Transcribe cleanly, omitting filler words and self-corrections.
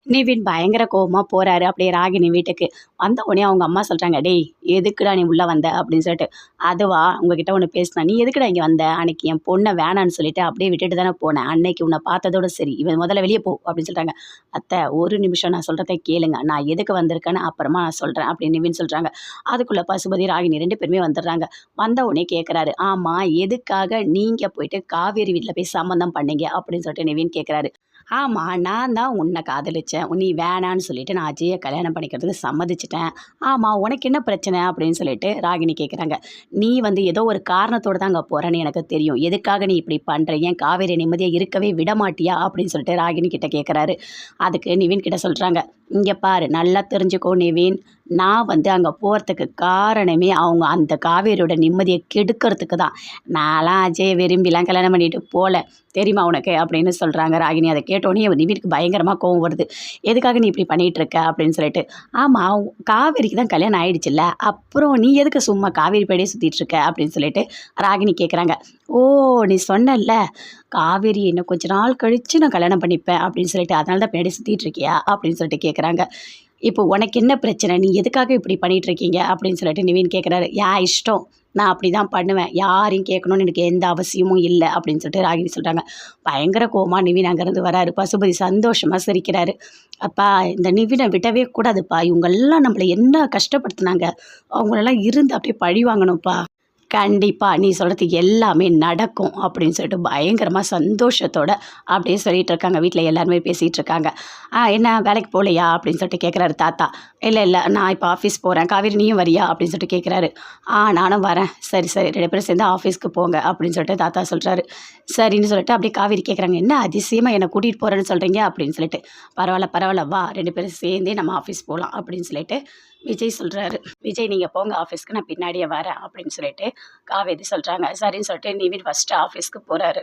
நிவின் பயங்கர கோவமா போறாரு அப்படியே ராகினி வீட்டுக்கு. வந்த உடனே அவங்க அம்மா சொல்றாங்க, "டேய் எதுக்குடா நீ உள்ள வந்த?" அப்படின்னு சொல்லிட்டு. "அதுவா உங்ககிட்ட ஒண்ணு பேசினேன். நீ எதுக்குடா இங்க வந்த? அன்னைக்கு என் பொண்ண வேணான்னு சொல்லிட்டு அப்படியே விட்டுட்டு தானே போனேன். அன்னைக்கு உன்னை பார்த்ததோட சரி. இவன் முதல்ல வெளிய போ" அப்படின்னு சொல்றாங்க. "அத்தை ஒரு நிமிஷம் நான் சொல்றத கேளுங்க. நான் எதுக்கு வந்திருக்கேன்னு அப்புறமா நான் சொல்றேன்" அப்படின்னு நிவின் சொல்றாங்க. அதுக்குள்ள பசுபதி, ராகினி 2 பேருமே வந்துடுறாங்க. வந்த உடனே கேட்கறாரு, "ஆமா எதுக்காக நீங்க போயிட்டு காவேரி வீட்ல போய் சம்மந்தம் பண்ணீங்க?" அப்படின்னு சொல்லிட்டு நிவின் கேட்கறாரு. ஆமா. நான் தான் உன்ன காதலிச்சேன். நீ வேணான்னு சொல்லிட்டு நான் அஜய கல்யாணம் பண்ணிக்கிறதுக்கு சம்மதிச்சுட்டேன். ஆமா, உனக்கு என்ன பிரச்சனை? அப்படின்னு சொல்லிட்டு ராகினி கேட்குறாங்க. நீ வந்து ஏதோ ஒரு காரணத்தோட தான் அங்க போறன்னு எனக்கு தெரியும். எதுக்காக நீ இப்படி பண்ற? ஏன் காவேரி நிம்மதியா இருக்கவே விடமாட்டியா? அப்படின்னு சொல்லிட்டு ராகினி கிட்ட கேட்குறாரு. அதுக்கு நிவின் கிட்ட சொல்றாங்க, "இங்க பாரு நல்லா தெரிஞ்சுக்கோ நிவின். நான் வந்து அங்க போறதுக்கு காரணமே அவங்க அந்த காவேரியோட நிம்மதிய கெடுக்கிறதுக்கு தான். நான்லாம் அஜய விரும்பிலாம் கல்யாணம் பண்ணிட்டு போல. தெரியுமா உனக்கு?" அப்படின்னு சொல்றாங்க ராகினி. அத கேட்டோனே நிவினுக்கு பயங்கரமா கோவம் வருது. "எதுக்காக நீ இப்படி பண்ணிட்டு இருக்க?" அப்படின்னு சொல்லிட்டு. "ஆமா காவேரிக்கு தான் கல்யாணம் ஆயிடுச்சுல்ல. அப்புறம் நீ எதுக்கு சும்மா காவேரி பின்னாடியே சுத்திட்டு இருக்க?" அப்படின்னு சொல்லிட்டு ராகினி கேட்குறாங்க. "ஓ! நீ சொன்னல்ல, காவேரி இன்னும் கொஞ்ச நாள் கழிச்சு நான் கல்யாணம் பண்ணிப்பேன் அப்படின்னு சொல்லிட்டு, அதனால தான் பின்னாடி சுத்திட்டு இருக்கியா?" அப்படின்னு சொல்லிட்டு கேட்குறாங்க. "இப்போ உனக்கு என்ன பிரச்சனை? நீ எதுக்காக இப்படி பண்ணிட்டு இருக்கீங்க?" அப்படின்னு சொல்லிட்டு நிவின் கேட்குறாரு. "என் இஷ்டம். நான் அப்படிதான் பண்ணுவேன். யாரையும் கேட்கணும்னு எனக்கு எந்த அவசியமும் இல்ல." அப்படின்னு சொல்லிட்டு ராகினி சொல்றாங்க. பயங்கர கோவமா நிவின் அங்கேருந்து வராரு. பசுபதி சந்தோஷமா சிரிக்கிறாரு. "அப்பா இந்த நிவினை விடவே கூடாதுப்பா. இவங்கெல்லாம் நம்மள என்ன கஷ்டப்படுத்துனாங்க. அவங்களெல்லாம் இருந்து அப்படியே பழி வாங்கணும்ப்பா. கண்டிப்பா நீ சொல்றது எல்லாமே நடக்கும்." அப்படின்னு சொல்லிட்டு பயங்கரமா சந்தோஷத்தோட அப்படியே சொல்லிட்டு இருக்காங்க. வீட்ல எல்லாருமே பேசிட்டு இருக்காங்க. என்ன வேலைக்கு போகலையா?" அப்படின்னு சொல்லிட்டு கேட்குறாரு தாத்தா. "இல்ல நான் இப்போ ஆஃபீஸ் போறேன். காவேரி நீயும் வரியா?" அப்படின்னு சொல்லிட்டு கேட்குறாரு. நானும் வரேன்." "சரி 2 பேரும் சேர்ந்து ஆஃபீஸ்க்கு போங்க." அப்படின்னு சொல்லிட்டு தாத்தா சொல்றாரு. சரின்னு சொல்லிட்டு அப்படியே காவேரி கேட்குறாங்க, "என்ன அதிசயமா என்ன கூட்டிட்டு போறேன்னு சொல்றீங்க?" அப்படின்னு சொல்லிட்டு. "பரவால்ல வா 2 பேரும் சேர்ந்தே நம்ம ஆஃபீஸ் போலாம்." அப்படின்னு சொல்லிட்டு விஜய் சொல்றாரு. "விஜய் நீங்க போங்க ஆஃபீஸ்க்கு, நான் பின்னாடியே வரேன்." அப்படின்னு சொல்லிட்டு காவேரி சொல்றாங்க. சரின்னு சொல்லிட்டு நிவின் ஃபர்ஸ்ட்டு ஆஃபீஸ்க்கு போறாரு.